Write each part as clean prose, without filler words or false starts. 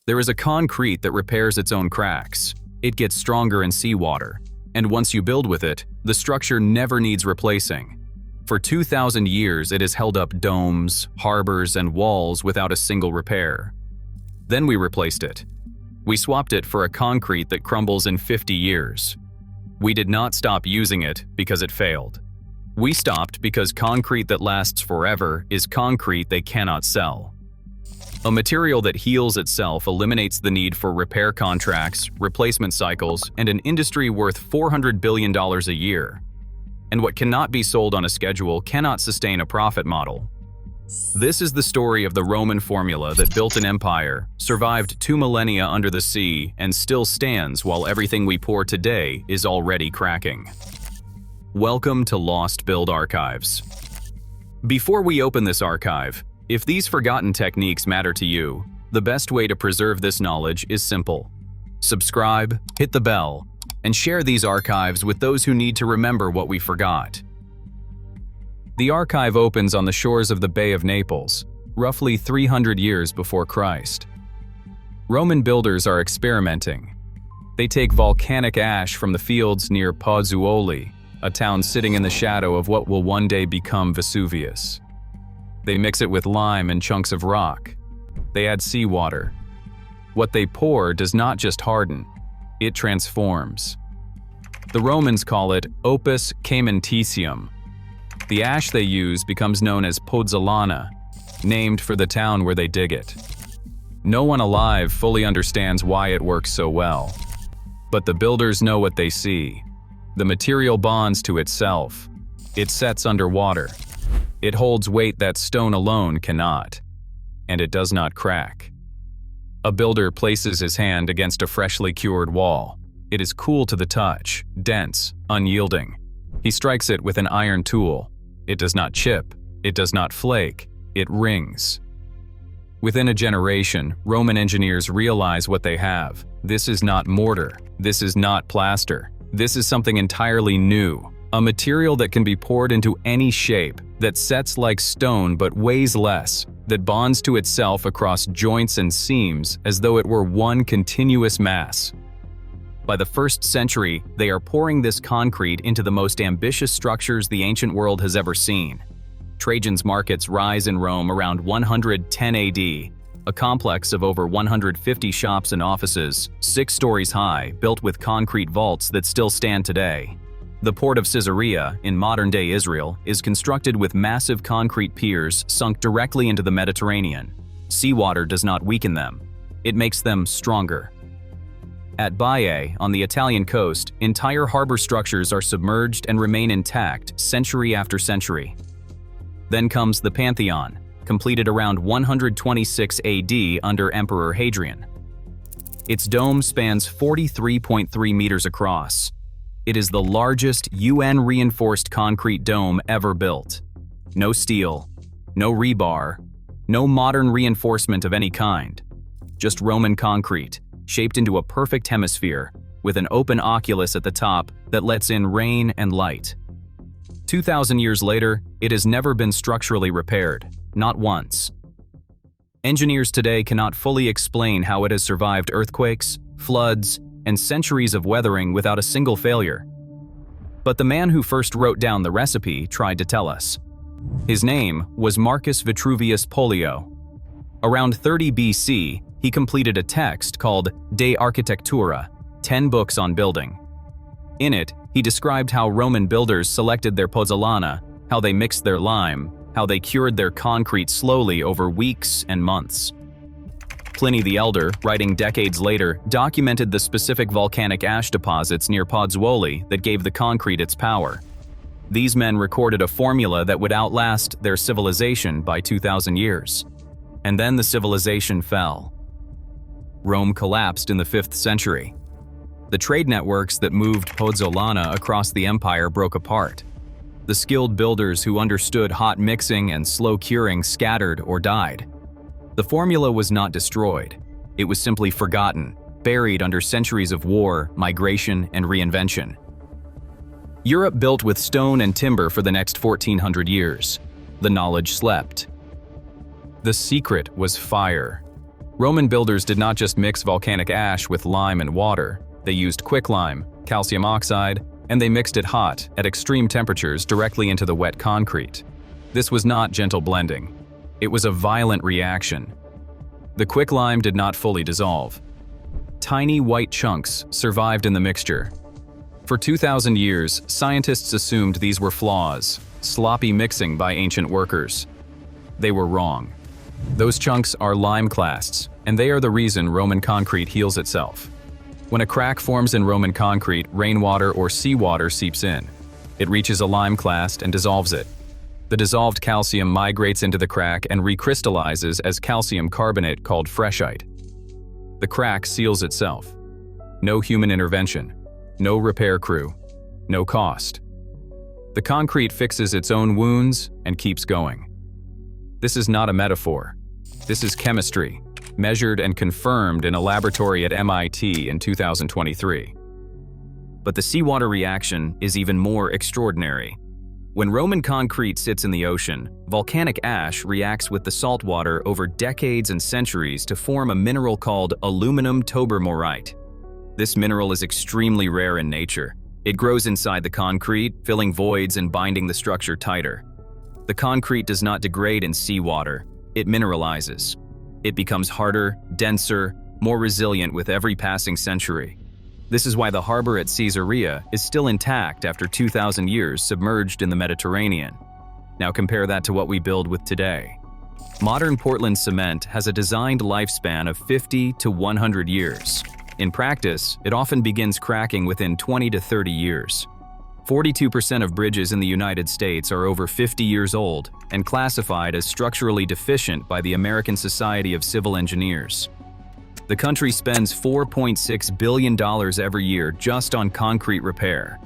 There is a concrete that repairs its own cracks. It gets stronger in seawater, and once you build with it, the structure never needs replacing. For 2,000 years, it has held up domes, harbors, and walls without a single repair. Then we replaced it. We swapped it for a concrete that crumbles in 50 years. We did not stop using it because it failed. We stopped because concrete that lasts forever is concrete they cannot sell. A material that heals itself eliminates the need for repair contracts, replacement cycles, and an industry worth $400 billion a year. And what cannot be sold on a schedule cannot sustain a profit model. This is the story of the Roman formula that built an empire, survived 2 millennia under the sea, and still stands while everything we pour today is already cracking. Welcome to Lost Build Archives. Before we open this archive, if these forgotten techniques matter to you, the best way to preserve this knowledge is simple. Subscribe, hit the bell, and share these archives with those who need to remember what we forgot. The archive opens on the shores of the Bay of Naples, roughly 300 years before Christ. Roman builders are experimenting. They take volcanic ash from the fields near Pozzuoli, a town sitting in the shadow of what will one day become Vesuvius. They mix it with lime and chunks of rock. They add seawater. What they pour does not just harden, it transforms. The Romans call it opus caementicium. The ash they use becomes known as pozzolana, named for the town where they dig it. No one alive fully understands why it works so well. But the builders know what they see. The material bonds to itself. It sets underwater. It holds weight that stone alone cannot. And it does not crack. A builder places his hand against a freshly cured wall. It is cool to the touch, dense, unyielding. He strikes it with an iron tool. It does not chip, it does not flake, it rings. Within a generation, Roman engineers realize what they have. This is not mortar, this is not plaster. This is something entirely new, a material that can be poured into any shape, that sets like stone but weighs less, that bonds to itself across joints and seams as though it were one continuous mass. By the 1st century, they are pouring this concrete into the most ambitious structures the ancient world has ever seen. Trajan's markets rise in Rome around 110 AD, a complex of over 150 shops and offices, 6 stories high, built with concrete vaults that still stand today. The port of Caesarea, in modern-day Israel, is constructed with massive concrete piers sunk directly into the Mediterranean. Seawater does not weaken them. It makes them stronger. At Bay, on the Italian coast, entire harbor structures are submerged and remain intact century after century. Then comes the Pantheon, completed around 126 AD under Emperor Hadrian. Its dome spans 43.3 meters across. It is the largest UN-reinforced concrete dome ever built. No steel, no rebar, no modern reinforcement of any kind. Just Roman concrete, shaped into a perfect hemisphere, with an open oculus at the top that lets in rain and light. 2,000 years later, it has never been structurally repaired, not once. Engineers today cannot fully explain how it has survived earthquakes, floods, and centuries of weathering without a single failure. But the man who first wrote down the recipe tried to tell us. His name was Marcus Vitruvius Pollio. Around 30 BC, he completed a text called De Architectura, 10 books on building. In it, he described how Roman builders selected their pozzolana, how they mixed their lime, how they cured their concrete slowly over weeks and months. Pliny the Elder, writing decades later, documented the specific volcanic ash deposits near Pozzuoli that gave the concrete its power. These men recorded a formula that would outlast their civilization by 2,000 years. And then the civilization fell. Rome collapsed in the 5th century. The trade networks that moved pozzolana across the empire broke apart. The skilled builders who understood hot mixing and slow curing scattered or died. The formula was not destroyed. It was simply forgotten, buried under centuries of war, migration, and reinvention. Europe built with stone and timber for the next 1,400 years. The knowledge slept. The secret was fire. Roman builders did not just mix volcanic ash with lime and water. They used quicklime, calcium oxide, and they mixed it hot, at extreme temperatures, directly into the wet concrete. This was not gentle blending. It was a violent reaction. The quicklime did not fully dissolve. Tiny white chunks survived in the mixture. For 2,000 years, scientists assumed these were flaws, sloppy mixing by ancient workers. They were wrong. Those chunks are lime clasts, and they are the reason Roman concrete heals itself. When a crack forms in Roman concrete, rainwater or seawater seeps in. It reaches a lime clast and dissolves it. The dissolved calcium migrates into the crack and recrystallizes as calcium carbonate called freshite. The crack seals itself. No human intervention, no repair crew, no cost. The concrete fixes its own wounds and keeps going. This is not a metaphor. This is chemistry, measured and confirmed in a laboratory at MIT in 2023. But the seawater reaction is even more extraordinary. When Roman concrete sits in the ocean, volcanic ash reacts with the salt water over decades and centuries to form a mineral called aluminum tobermorite. This mineral is extremely rare in nature. It grows inside the concrete, filling voids and binding the structure tighter. The concrete does not degrade in seawater. It mineralizes. It becomes harder, denser, more resilient with every passing century. This is why the harbor at Caesarea is still intact after 2,000 years submerged in the Mediterranean. Now compare that to what we build with today. Modern Portland cement has a designed lifespan of 50 to 100 years. In practice, it often begins cracking within 20 to 30 years. 42% of bridges in the United States are over 50 years old and classified as structurally deficient by the American Society of Civil Engineers. The country spends $4.6 billion every year just on concrete repair.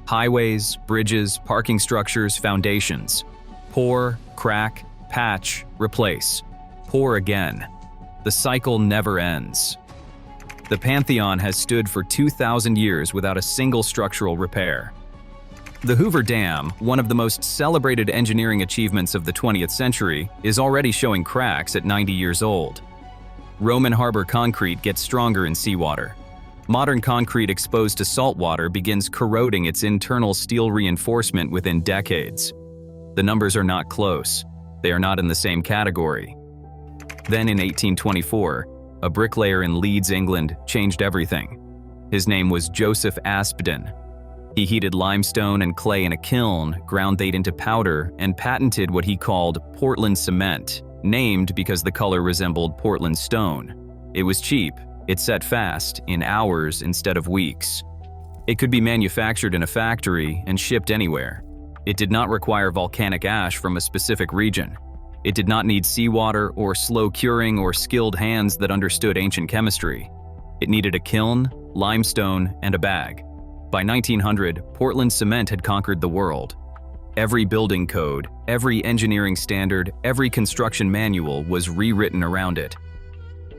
Highways, bridges, parking structures, foundations. Pour, crack, patch, replace. Pour again. The cycle never ends. The Pantheon has stood for 2,000 years without a single structural repair. The Hoover Dam, one of the most celebrated engineering achievements of the 20th century, is already showing cracks at 90 years old. Roman harbor concrete gets stronger in seawater. Modern concrete exposed to salt water begins corroding its internal steel reinforcement within decades. The numbers are not close. They are not in the same category. Then in 1824, a bricklayer in Leeds, England, changed everything. His name was Joseph Aspdin. He heated limestone and clay in a kiln, ground it into powder, and patented what he called Portland cement, named because the color resembled Portland stone. It was cheap. It set fast, in hours instead of weeks. It could be manufactured in a factory and shipped anywhere. It did not require volcanic ash from a specific region. It did not need seawater or slow curing or skilled hands that understood ancient chemistry. It needed a kiln, limestone, and a bag. By 1900, Portland cement had conquered the world. Every building code, every engineering standard, every construction manual was rewritten around it.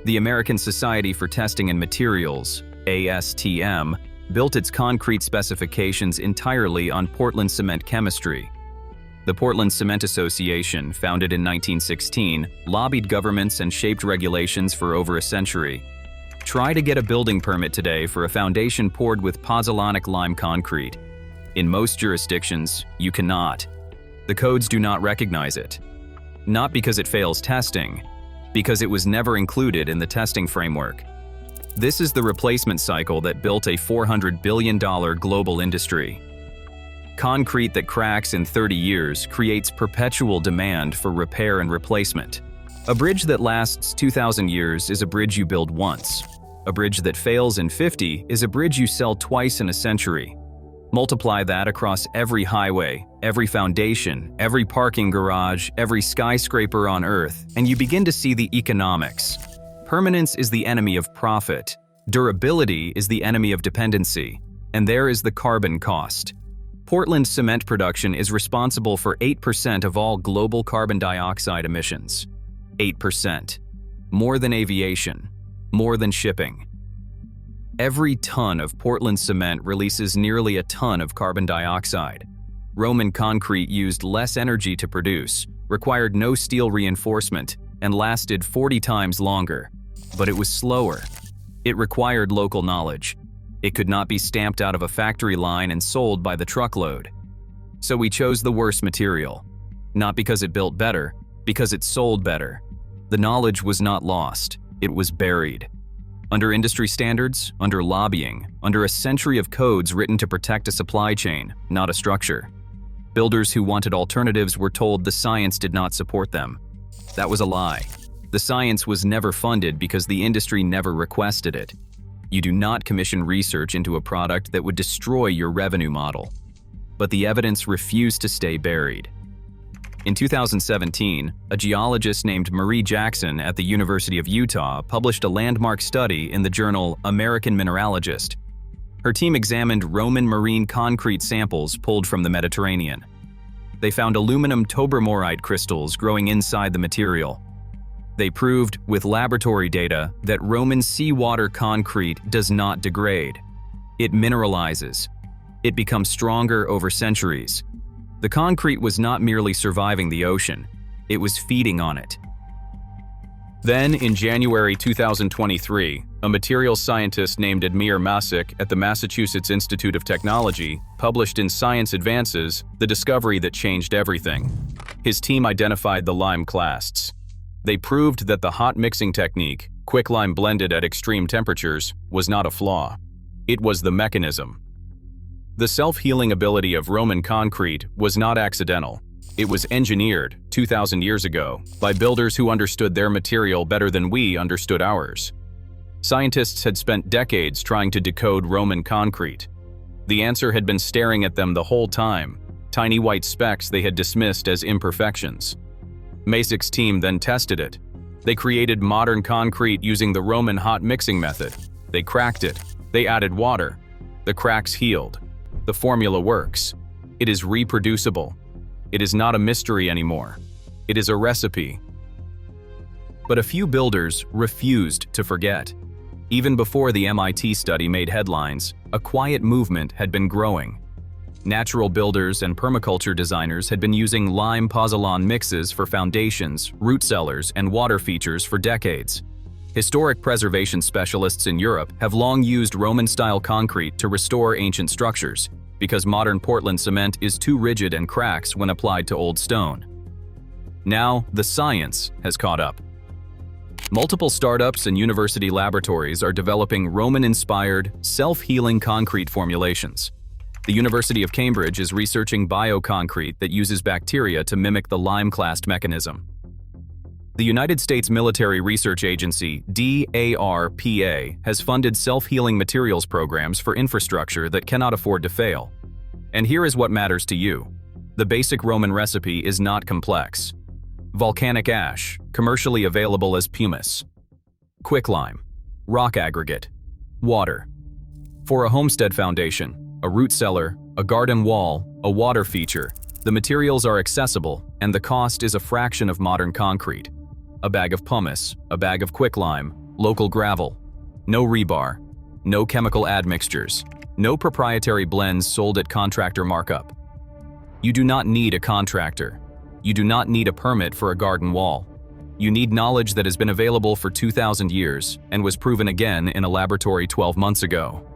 The American Society for Testing and Materials, ASTM, built its concrete specifications entirely on Portland cement chemistry. The Portland Cement Association, founded in 1916, lobbied governments and shaped regulations for over a century. Try to get a building permit today for a foundation poured with pozzolanic lime concrete. In most jurisdictions, you cannot. The codes do not recognize it. Not because it fails testing, because it was never included in the testing framework. This is the replacement cycle that built a $400 billion global industry. Concrete that cracks in 30 years creates perpetual demand for repair and replacement. A bridge that lasts 2,000 years is a bridge you build once. A bridge that fails in 50 is a bridge you sell twice in a century. Multiply that across every highway, every foundation, every parking garage, every skyscraper on Earth, and you begin to see the economics. Permanence is the enemy of profit. Durability is the enemy of dependency. And there is the carbon cost. Portland cement production is responsible for 8% of all global carbon dioxide emissions. 8%. More than aviation. More than shipping. Every ton of Portland cement releases nearly a ton of carbon dioxide. Roman concrete used less energy to produce, required no steel reinforcement, and lasted 40 times longer. but it was slower. It required local knowledge. It could not be stamped out of a factory line and sold by the truckload. So we chose the worst material. Not because it built better, because it sold better. The knowledge was not lost, it was buried. Under industry standards, under lobbying, under a century of codes written to protect a supply chain, not a structure. Builders who wanted alternatives were told the science did not support them. That was a lie. The science was never funded because the industry never requested it. You do not commission research into a product that would destroy your revenue model. But the evidence refused to stay buried. In 2017, a geologist named Marie Jackson at the University of Utah published a landmark study in the journal American Mineralogist. Her team examined Roman marine concrete samples pulled from the Mediterranean. They found aluminum tobermorite crystals growing inside the material. They proved, with laboratory data, that Roman seawater concrete does not degrade. It mineralizes. It becomes stronger over centuries. The concrete was not merely surviving the ocean, it was feeding on it. Then, in January 2023, a materials scientist named Admir Masik at the Massachusetts Institute of Technology published in Science Advances the discovery that changed everything. His team identified the lime clasts. They proved that the hot mixing technique, quicklime blended at extreme temperatures, was not a flaw. It was the mechanism. The self-healing ability of Roman concrete was not accidental. It was engineered 2,000 years ago by builders who understood their material better than we understood ours. Scientists had spent decades trying to decode Roman concrete. The answer had been staring at them the whole time, tiny white specks they had dismissed as imperfections. Masik's team then tested it. They created modern concrete using the Roman hot mixing method. They cracked it. They added water. The cracks healed. The formula works. It is reproducible. It is not a mystery anymore. It is a recipe. But a few builders refused to forget. Even before the MIT study made headlines, a quiet movement had been growing. Natural builders and permaculture designers had been using lime pozzolan mixes for foundations, root cellars, and water features for decades. Historic preservation specialists in Europe have long used Roman-style concrete to restore ancient structures, because modern Portland cement is too rigid and cracks when applied to old stone. Now, the science has caught up. Multiple startups and university laboratories are developing Roman-inspired, self-healing concrete formulations. The University of Cambridge is researching bioconcrete that uses bacteria to mimic the lime-clast mechanism. The United States Military Research Agency, DARPA, has funded self-healing materials programs for infrastructure that cannot afford to fail. And here is what matters to you. The basic Roman recipe is not complex. Volcanic ash, commercially available as pumice. Quicklime, rock aggregate. Water. For a homestead foundation, a root cellar, a garden wall, a water feature, the materials are accessible and the cost is a fraction of modern concrete. A bag of pumice, a bag of quicklime, local gravel. No rebar, no chemical admixtures, no proprietary blends sold at contractor markup. You do not need a contractor. You do not need a permit for a garden wall. You need knowledge that has been available for 2,000 years and was proven again in a laboratory 12 months ago.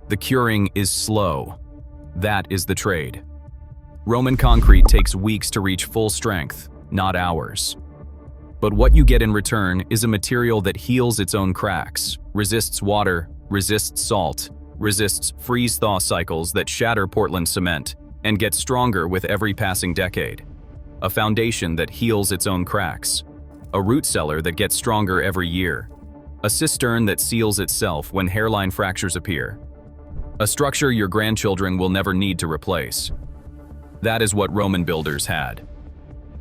The curing is slow. That is the trade. Roman concrete takes weeks to reach full strength, not hours. But what you get in return is a material that heals its own cracks, resists water, resists salt, resists freeze-thaw cycles that shatter Portland cement, and gets stronger with every passing decade. A foundation that heals its own cracks. A root cellar that gets stronger every year. A cistern that seals itself when hairline fractures appear. A structure your grandchildren will never need to replace. That is what Roman builders had.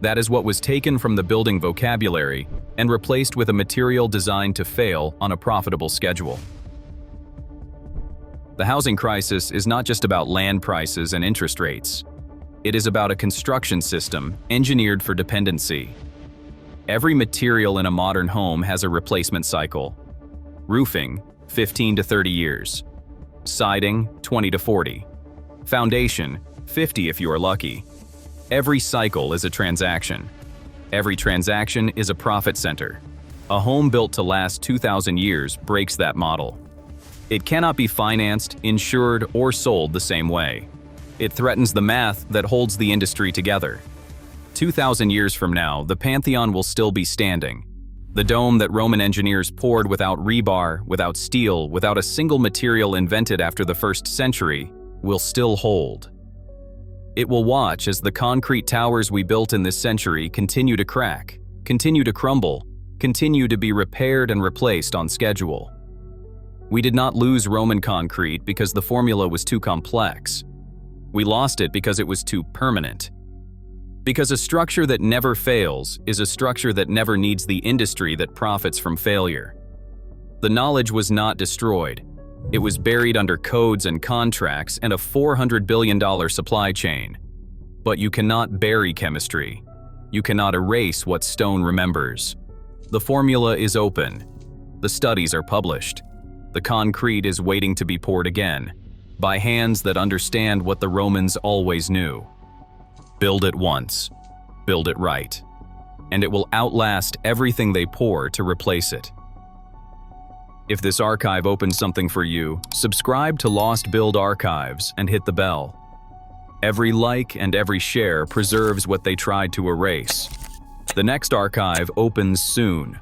That is what was taken from the building vocabulary and replaced with a material designed to fail on a profitable schedule. The housing crisis is not just about land prices and interest rates. It is about a construction system engineered for dependency. Every material in a modern home has a replacement cycle. Roofing, 15 to 30 years. Siding, 20 to 40. Foundation, 50 if you are lucky. Every cycle is a transaction. Every transaction is a profit center. A home built to last 2,000 years breaks that model. It cannot be financed, insured, or sold the same way. It threatens the math that holds the industry together. 2,000 years from now, the Pantheon will still be standing. The dome that Roman engineers poured without rebar, without steel, without a single material invented after the 1st century, will still hold. It will watch as the concrete towers we built in this century continue to crack, continue to crumble, continue to be repaired and replaced on schedule. We did not lose Roman concrete because the formula was too complex. We lost it because it was too permanent. Because a structure that never fails is a structure that never needs the industry that profits from failure. The knowledge was not destroyed. It was buried under codes and contracts and a $400 billion supply chain. But you cannot bury chemistry. You cannot erase what stone remembers. The formula is open. The studies are published. The concrete is waiting to be poured again, by hands that understand what the Romans always knew. Build it once, build it right, and it will outlast everything they pour to replace it. If this archive opened something for you, subscribe to Lost Build Archives and hit the bell. Every like and every share preserves what they tried to erase. The next archive opens soon.